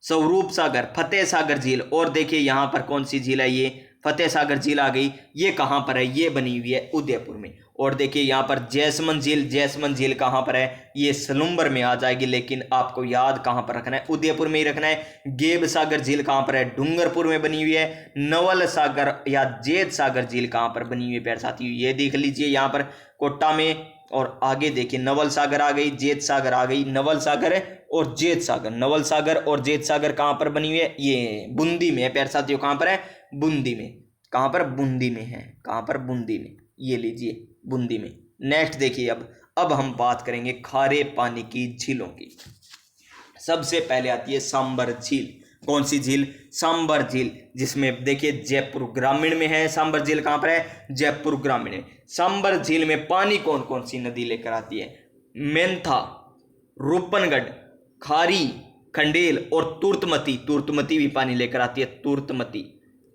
स्वरूप सागर, फतेह सागर झील। और देखिए यहां पर कौन सी झील है? ये फतेह सागर झील आ गई। ये कहां पर है? ये बनी हुई है उदयपुर में। और देखिए यहाँ पर जैसमंद झील, जैसमंद झील कहाँ पर है, ये सलुम्बर में आ जाएगी, लेकिन आपको याद कहाँ पर रखना है, उदयपुर में ही रखना है। गेब सागर झील कहाँ पर है, डूंगरपुर में बनी हुई है। नवल सागर या जेत सागर झील कहाँ पर बनी हुई है प्यारे साथियों, ये देख लीजिए यहाँ पर कोटा में। और आगे देखिए नवल सागर आ गई, जेत सागर आ गई, नवल सागर और जेत सागर, नवल सागर और जेत सागर कहाँ पर बनी हुई है, ये बूंदी में है प्यारे साथियों। कहाँ पर है, बूंदी में। कहाँ पर, बूंदी में है। कहाँ पर, बूंदी में, ये लीजिए बूंदी में। नेक्स्ट देखिए अब हम बात करेंगे खारे पानी की झीलों की। सबसे पहले आती है सांबर झील। कौन सी झील, सांबर झील, जिसमें देखिए जयपुर ग्रामीण में है। सांबर झील कहाँ पर है, जयपुर ग्रामीण में। सांबर झील में पानी कौन कौन सी नदी लेकर आती है, मेंथा, रूपनगढ़, खारी, खंडेल और तुर्तमती। तुर्तमती भी पानी लेकर आती है, तुर्तमती,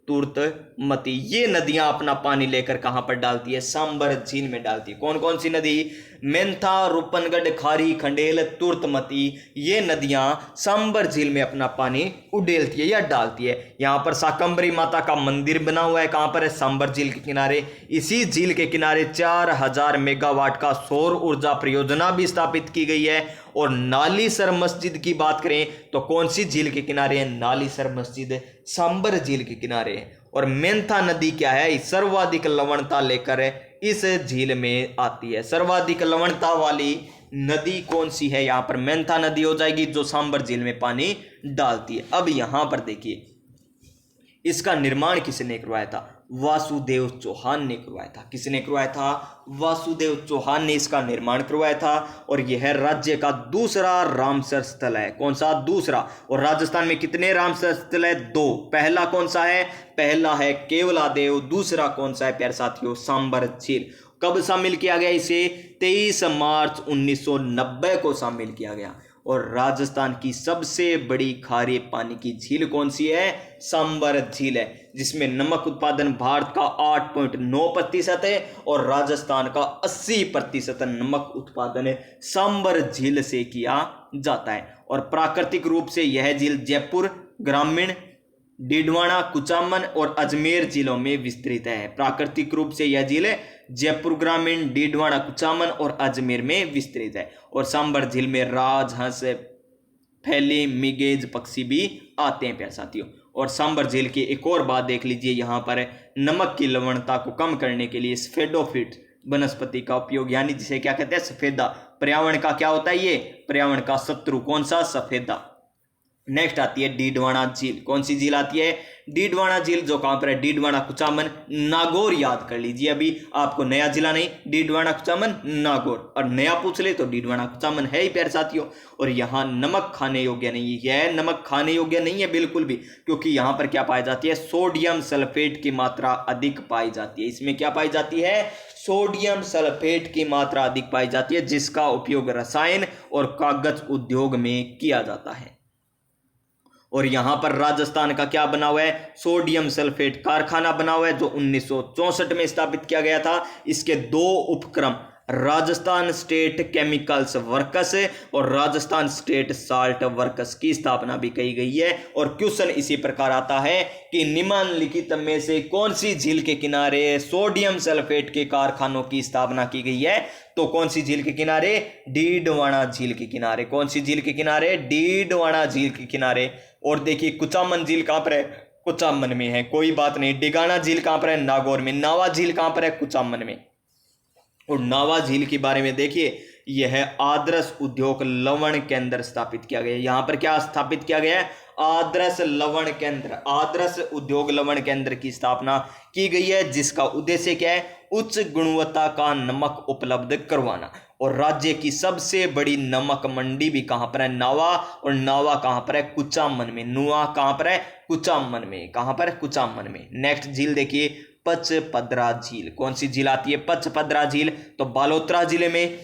तुर्तमती। ये नदियां अपना पानी लेकर कहां पर डालती है, सांबर झील में डालती है। कौन कौन सी नदी, मेंथा, रूपनगढ़, खारी, खंडेल, तुर्तमती। ये नदियां सांबर झील में अपना पानी उडेलती है या डालती है। यहाँ पर शाकंभरी माता का मंदिर बना हुआ है, कहां पर है, सांबर झील के किनारे। इसी झील के किनारे 4000 मेगावाट का सौर ऊर्जा परियोजना भी स्थापित की गई है। और नालीसर मस्जिद की बात करें तो कौन सी झील के किनारे है, नालीसर मस्जिद सांबर झील के किनारे है। और मेंथा नदी क्या है, सर्वाधिक लवणता लेकर इस झील में आती है। सर्वाधिक लवणता वाली नदी कौन सी है, यहां पर मेंथा नदी हो जाएगी, जो सांबर झील में पानी डालती है। अब यहां पर देखिए इसका निर्माण किसने करवाया था, वासुदेव चौहान ने करवाया था। किसने करवाया था, वासुदेव चौहान ने इसका निर्माण करवाया था। और यह राज्य का दूसरा रामसर स्थल है। कौन सा, दूसरा। और राजस्थान में कितने रामसर स्थल है, 2। पहला कौन सा है, पहला है केवलादेव, दूसरा कौन सा है प्यारे साथियों, सांबर झील। कब शामिल किया गया इसे, 23 मार्च 1990 को शामिल किया गया। और राजस्थान की सबसे बड़ी खारे पानी की झील कौन सी है, सांबर झील है, जिसमें नमक उत्पादन भारत का 8.9% है और राजस्थान का 80% नमक उत्पादन सांबर झील से किया जाता है। और प्राकृतिक रूप से यह झील जयपुर ग्रामीण, डीडवाना, कुचामन और अजमेर जिलों में विस्तृत है। प्राकृतिक रूप से यह झील जयपुर ग्रामीण, डीडवाना, कुचामन और अजमेर में विस्तृत है। और सांबर झील में राजहंस, फैली, मिगेज पक्षी भी आते हैं प्यारे साथियों। और सांबर झील की एक और बात देख लीजिए, यहाँ पर नमक की लवणता को कम करने के लिए स्फेडोफिट वनस्पति का उपयोग, यानी जिसे क्या कहते हैं, सफेदा। पर्यावरण का क्या होता है, ये पर्यावरण का शत्रु। कौन सा, सफेदा। नेक्स्ट आती है डीडवाना झील। कौन सी झील आती है, डीडवाना झील, जो कहां पर है, डीडवाना, कुचामन, नागौर। याद कर लीजिए, अभी आपको नया जिला नहीं, डीडवाना, कुचामन, नागौर। और नया पूछ ले तो डीडवाना, कुचामन है ही प्यारे साथियों। और यहाँ नमक खाने योग्य नहीं है, यह नमक खाने योग्य नहीं है बिल्कुल भी, क्योंकि यहाँ पर क्या पाई जाती है, सोडियम सल्फेट की मात्रा अधिक पाई जाती है। इसमें क्या पाई जाती है, सोडियम सल्फेट की मात्रा अधिक पाई जाती है, जिसका उपयोग रसायन और कागज उद्योग में किया जाता है। और यहां पर राजस्थान का क्या बना हुआ है, सोडियम सल्फेट कारखाना बना हुआ है, जो 1964 में स्थापित किया गया था। इसके 2 उपक्रम, राजस्थान स्टेट केमिकल्स वर्कस और राजस्थान स्टेट साल्ट वर्कस की स्थापना भी की गई है। और क्वेश्चन इसी प्रकार आता है कि निम्नलिखित में से कौन सी झील के किनारे सोडियम सल्फेट के कारखानों की स्थापना की गई है, तो कौन सी झील के किनारे, डीडवाना झील के किनारे। कौन सी झील के किनारे, डीडवाना झील के किनारे। और देखिए कुचामन झील कहां पर है, कुचामन में है, कोई बात नहीं। डिगाना झील कहां पर है, नागौर में। नावा झील कहां पर है, कुचामन में। और नावा झील के बारे में देखिए, यह आदर्श उद्योग लवण केंद्र स्थापित किया गया है। यहां पर क्या स्थापित किया गया है, आदर्श लवण केंद्र, आदर्श उद्योग लवण केंद्र की स्थापना की गई है, जिसका उद्देश्य क्या है, उच्च गुणवत्ता का नमक उपलब्ध करवाना। और राज्य की सबसे बड़ी नमक मंडी भी कहां पर है, नावा। और नावा कहां पर है, कुचामन में। नुआ कहां पर है, कुचामन में। कहां पर, कुचामन में। नेक्स्ट झील देखिए, पचपदरा झील। कौन सी झील आती है, पचपदरा झील, तो बालोतरा जिले में,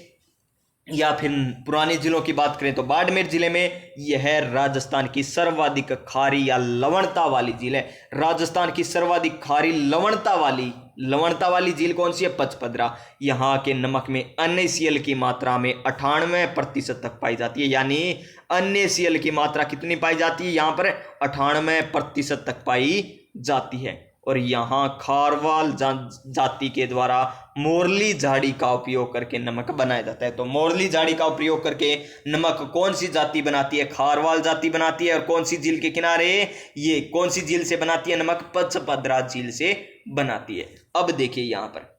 या फिर पुराने जिलों की बात करें तो बाड़मेर जिले में। यह राजस्थान की सर्वाधिक खारी या लवणता वाली झील है। राजस्थान की सर्वाधिक खारी लवणता वाली झील कौन सी है, पचपदरा। यहाँ के नमक में NaCl की मात्रा में 98% तक पाई जाती है, यानी NaCl की मात्रा कितनी पाई जाती है, यहाँ पर 98% तक पाई जाती है। और यहाँ खारवाल जाति के द्वारा मोरली झाड़ी का उपयोग करके नमक बनाया जाता है। तो मोरली झाड़ी का उपयोग करके नमक कौन सी जाति बनाती है? खारवाल जाति बनाती है। और कौन सी झील के किनारे? ये कौन सी झील से बनाती है नमक? पचपदरा झील से बनाती है। अब देखिए यहाँ पर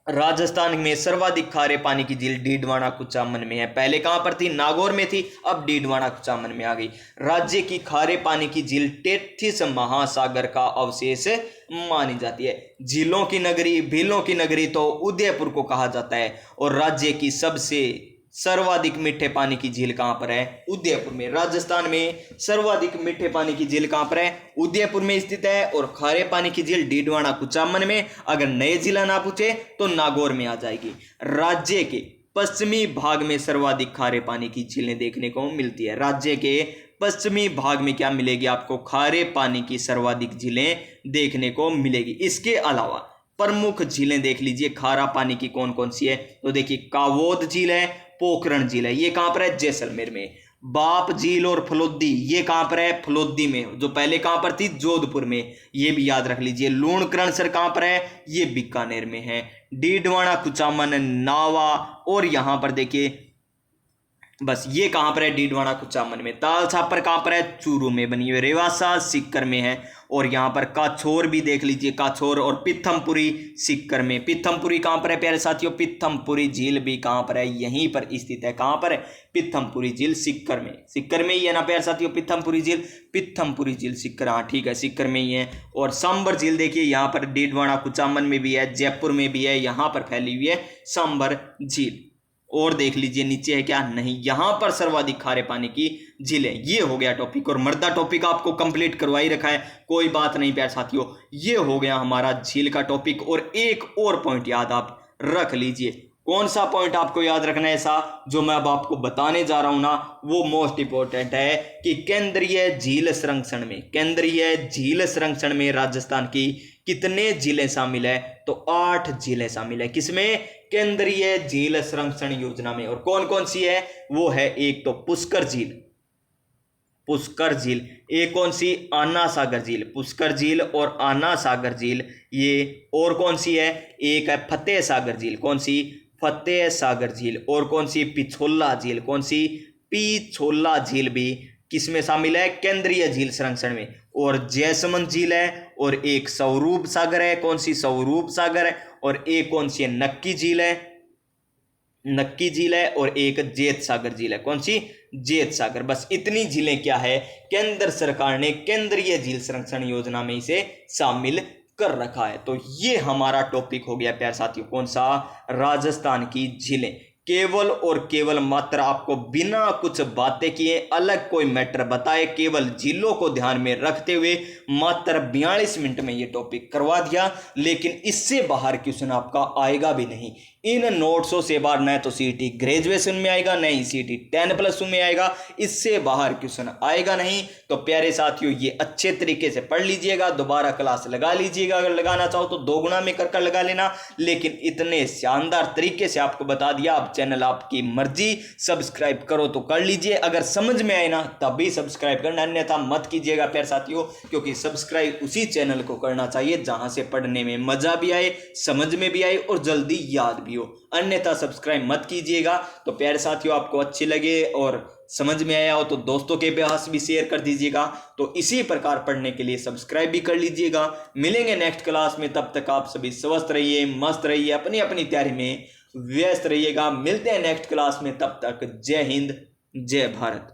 राजस्थान में सर्वाधिक खारे पानी की झील डीडवाना कुचामन में है। पहले कहां पर थी? नागौर में थी, अब डीडवाना कुचामन में आ गई। राज्य की खारे पानी की झील टेथिस महासागर का अवशेष मानी जाती है। झीलों की नगरी, भीलों की नगरी तो उदयपुर को कहा जाता है। और राज्य की सबसे सर्वाधिक मीठे पानी की झील कहां पर है? उदयपुर में। राजस्थान में सर्वाधिक मीठे पानी की झील कहां पर है? उदयपुर में स्थित है। और खारे पानी की झील डीडवाना कुचामन में। अगर नए जिला ना पूछे तो नागौर में आ जाएगी। राज्य के पश्चिमी भाग में सर्वाधिक खारे पानी की झीलें देखने को मिलती है। राज्य के पश्चिमी भाग में क्या मिलेगी आपको? खारे पानी की सर्वाधिक झीलें देखने को मिलेगी। इसके अलावा प्रमुख झीलें देख लीजिए खारा पानी की कौन कौन सी है। तो देखिए कावोद झील है, पोखरण झील है, ये कहां पर है? जैसलमेर में। बाप झील और फलोदी, ये कहां पर है? फलोदी में, जो पहले कहां पर थी? जोधपुर में, ये भी याद रख लीजिए। लूणकरणसर कहां पर है? ये बीकानेर में है। डीडवाना कुचामन, नावा और यहां पर देखिए बस ये कहां पर है? डीडवाना कुचामन में। ताल छापर कहां पर है? चूरू में बनी हुई। रेवासा सीकर में है। और यहां पर काछोर भी देख लीजिए, काछोर और पिथमपुरी सीकर में। पिथमपुरी कहां पर है प्यारे साथियों? पिथमपुरी झील भी कहां पर है? यहीं पर स्थित है। कहां पर है? पिथमपुरी झील सीकर में। सीकर में ही है ना प्यारे साथियों पिथमपुरी झील? पिथमपुरी झील सीकर, हाँ ठीक है, सीकर में ही है। और सांबर झील देखिए यहाँ पर डीडवाना कुचामन में भी है, जयपुर में भी है, यहाँ पर फैली हुई है सांबर झील। और देख लीजिए नीचे है क्या? नहीं, यहां पर सर्वाधिक खारे पानी की झीलें। ये हो गया टॉपिक। और मर्दा टॉपिक आपको कंप्लीट करवा ही रखा है, कोई बात नहीं प्यारे साथियों। ये हो गया हमारा झील का टॉपिक। और एक और पॉइंट याद आप रख लीजिए। कौन सा पॉइंट आपको याद रखना है? ऐसा जो मैं अब आपको बताने जा रहा हूं ना, वो मोस्ट इंपॉर्टेंट है कि केंद्रीय झील संरक्षण में, केंद्रीय झील संरक्षण में राजस्थान की कितने झीलें शामिल है? तो 8 झीलें शामिल है। किसमें? केंद्रीय झील संरक्षण योजना में। और कौन कौन सी है? वो है एक तो पुष्कर झील, पुष्कर झील। एक कौन सी? आना सागर झील। पुष्कर झील और आना सागर झील ये। और कौन सी है? एक है फतेह सागर झील। कौन सी? फतेह सागर झील। और कौन सी? पिछोला झील। कौन सी? पिछोला झील भी किसमें शामिल है? केंद्रीय झील संरक्षण में। और जैसमंद झील है। और एक स्वरूप सागर है। कौन सी? स्वरूप सागर है। और एक कौन सी है? नक्की झील है, नक्की झील है। और एक जेत सागर झील है। कौन सी? जेत सागर। बस इतनी झीलें क्या है? केंद्र सरकार ने केंद्रीय झील संरक्षण योजना में इसे शामिल कर रखा है। तो ये हमारा टॉपिक हो गया प्यारे साथियों। कौन सा? राजस्थान की झीलें। केवल और केवल मात्र आपको बिना कुछ बातें किए, अलग कोई मैटर बताए, केवल झीलों को ध्यान में रखते हुए मात्र 42 मिनट में ये टॉपिक करवा दिया। लेकिन इससे बाहर क्वेश्चन आपका आएगा भी नहीं। इन नोट्सों से बाहर न तो सीईटी ग्रेजुएशन में आएगा, न ही सीईटी 10+ में आएगा। इससे बाहर क्वेश्चन आएगा नहीं। तो प्यारे साथियों ये अच्छे तरीके से पढ़ लीजिएगा, दोबारा क्लास लगा लीजिएगा। अगर लगाना चाहो तो 2 गुना में कर लगा लेना। लेकिन इतने शानदार तरीके से आपको बता दिया। अब चैनल आपकी मर्जी, सब्सक्राइब करो तो कर लीजिए। अगर समझ में आए ना तभी सब्सक्राइब करना, अन्यथा मत कीजिएगा प्यारे साथियों। क्योंकि सब्सक्राइब उसी चैनल को करना चाहिए जहां से पढ़ने में मजा भी आए, समझ में भी आए और जल्दी याद भी हो। अन्यथा सब्सक्राइब मत कीजिएगा। तो प्यारे साथियों आपको अच्छी लगे और समझ में आया हो तो दोस्तों के पास भी शेयर कर दीजिएगा। तो इसी प्रकार पढ़ने के लिए सब्सक्राइब भी कर लीजिएगा। मिलेंगे नेक्स्ट क्लास में, तब तक आप सभी स्वस्थ रहिए, मस्त रहिए, अपनी अपनी तैयारी में व्यस्त रहिएगा। मिलते हैं नेक्स्ट क्लास में, तब तक जय हिंद, जय भारत।